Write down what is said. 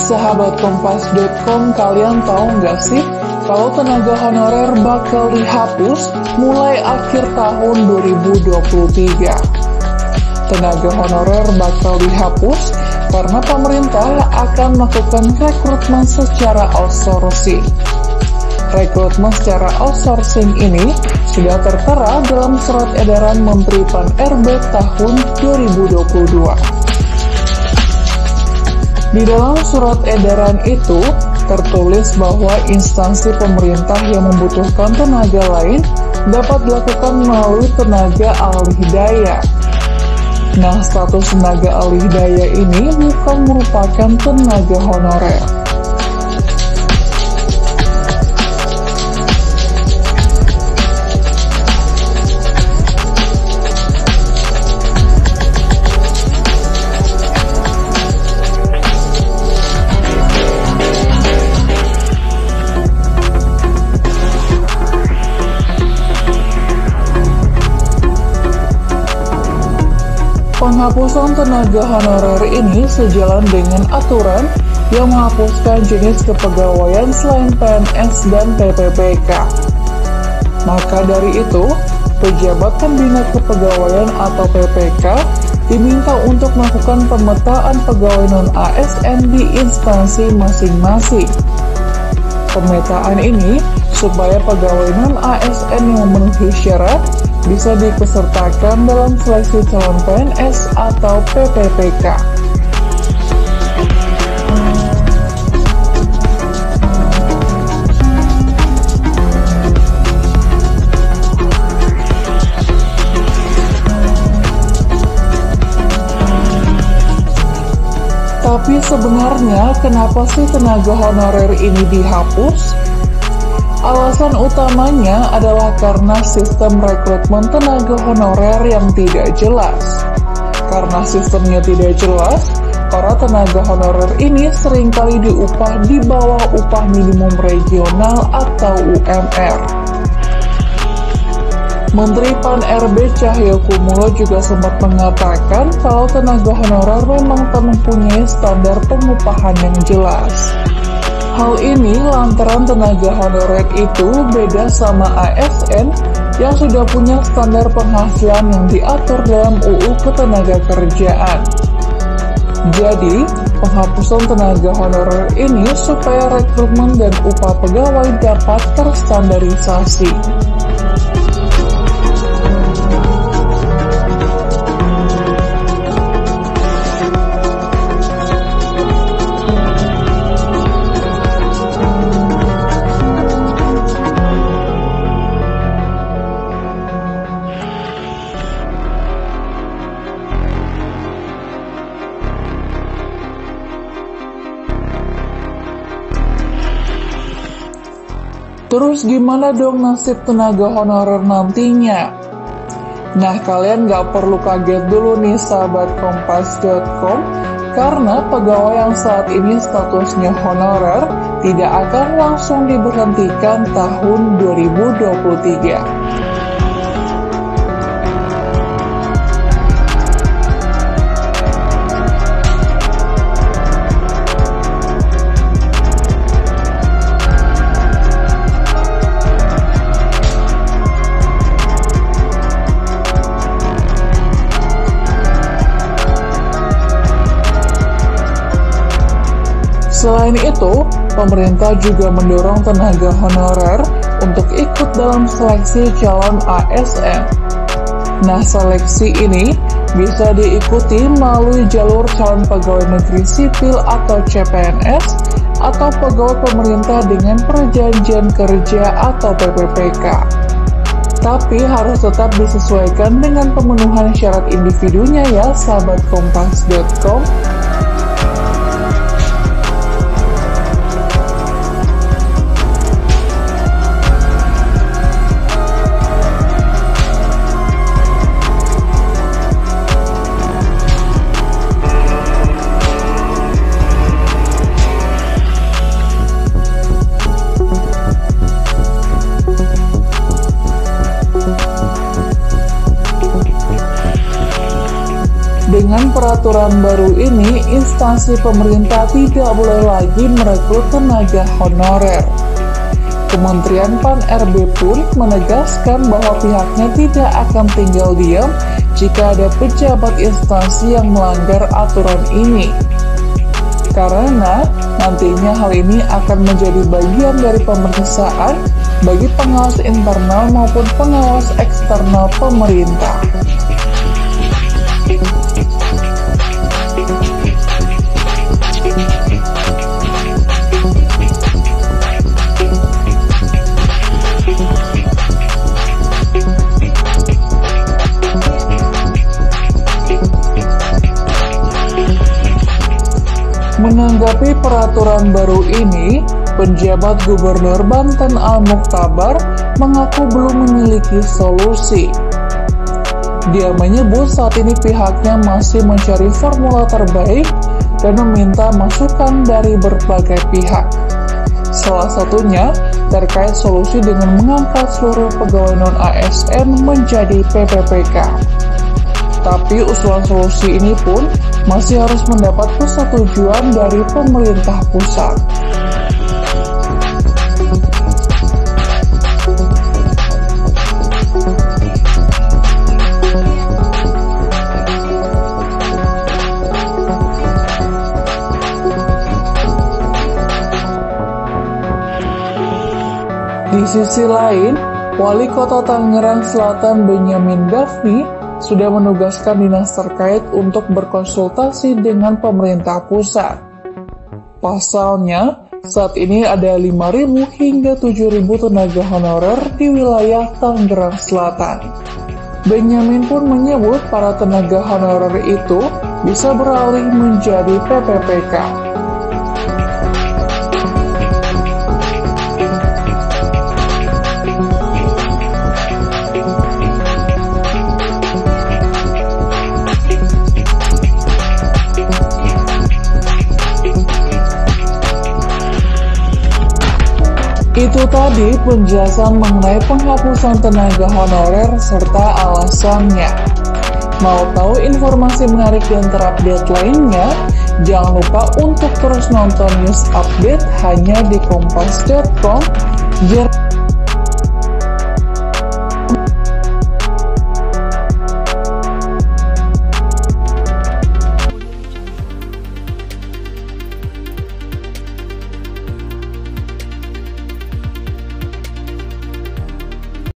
sahabat Kompas.com, kalian tahu nggak sih kalau tenaga honorer bakal dihapus mulai akhir tahun 2023? Tenaga honorer bakal dihapus karena pemerintah akan melakukan rekrutmen secara outsourcing. Rekrutmen secara outsourcing ini sudah tertera dalam surat edaran Menteri Pan-RB tahun 2022. Di dalam surat edaran itu tertulis bahwa instansi pemerintah yang membutuhkan tenaga lain dapat dilakukan melalui tenaga alih daya. Nah, status tenaga alih daya ini bukan merupakan tenaga honorer. Penghapusan tenaga honorer ini sejalan dengan aturan yang menghapuskan jenis kepegawaian selain PNS dan PPPK. Maka dari itu, pejabat pembina kepegawaian atau PPK diminta untuk melakukan pemetaan pegawai non-ASN di instansi masing-masing. Pemetaan ini supaya pegawai non-ASN yang memenuhi syarat bisa dipesertakan dalam seleksi calon PNS atau PPPK. Tapi sebenarnya kenapa sih tenaga honorer ini dihapus? Alasan utamanya adalah karena sistem rekrutmen tenaga honorer yang tidak jelas. Karena sistemnya tidak jelas, para tenaga honorer ini seringkali diupah di bawah upah minimum regional atau UMR. Menteri Pan-RB Cahyokumolo juga sempat mengatakan kalau tenaga honorer memang tak mempunyai standar pengupahan yang jelas. Hal ini lantaran tenaga honorer itu beda sama ASN yang sudah punya standar penghasilan yang diatur dalam UU Ketenagakerjaan. Jadi, penghapusan tenaga honorer ini supaya rekrutmen dan upah pegawai dapat terstandarisasi. Terus gimana dong nasib tenaga honorer nantinya? Nah, kalian nggak perlu kaget dulu nih sahabat Kompas.com, karena pegawai yang saat ini statusnya honorer tidak akan langsung diberhentikan tahun 2023. Selain itu, pemerintah juga mendorong tenaga honorer untuk ikut dalam seleksi calon ASN. Nah, seleksi ini bisa diikuti melalui jalur calon pegawai negeri sipil atau CPNS atau pegawai pemerintah dengan perjanjian kerja atau PPPK. Tapi harus tetap disesuaikan dengan pemenuhan syarat individunya ya sahabat Kompas.com. Dengan peraturan baru ini, instansi pemerintah tidak boleh lagi merekrut tenaga honorer. Kementerian Pan-RB pun menegaskan bahwa pihaknya tidak akan tinggal diam jika ada pejabat instansi yang melanggar aturan ini. Karena nantinya hal ini akan menjadi bagian dari pemeriksaan bagi pengawas internal maupun pengawas eksternal pemerintah. Menanggapi peraturan baru ini, penjabat Gubernur Banten Al-Mukhtabar mengaku belum memiliki solusi. Dia menyebut saat ini pihaknya masih mencari formula terbaik dan meminta masukan dari berbagai pihak. Salah satunya terkait solusi dengan mengangkat seluruh pegawai non-ASN menjadi PPPK. Tapi usulan solusi ini pun masih harus mendapat persetujuan dari pemerintah pusat. Di sisi lain, Wali Kota Tangerang Selatan Benyamin Daphni sudah menugaskan dinas terkait untuk berkonsultasi dengan pemerintah pusat. Pasalnya, saat ini ada 5.000 hingga 7.000 tenaga honorer di wilayah Tangerang Selatan. Benyamin pun menyebut para tenaga honorer itu bisa beralih menjadi PPPK. Itu tadi penjelasan mengenai penghapusan tenaga honorer serta alasannya. Mau tahu informasi menarik dan terupdate lainnya? Jangan lupa untuk terus nonton news update hanya di kompas.com.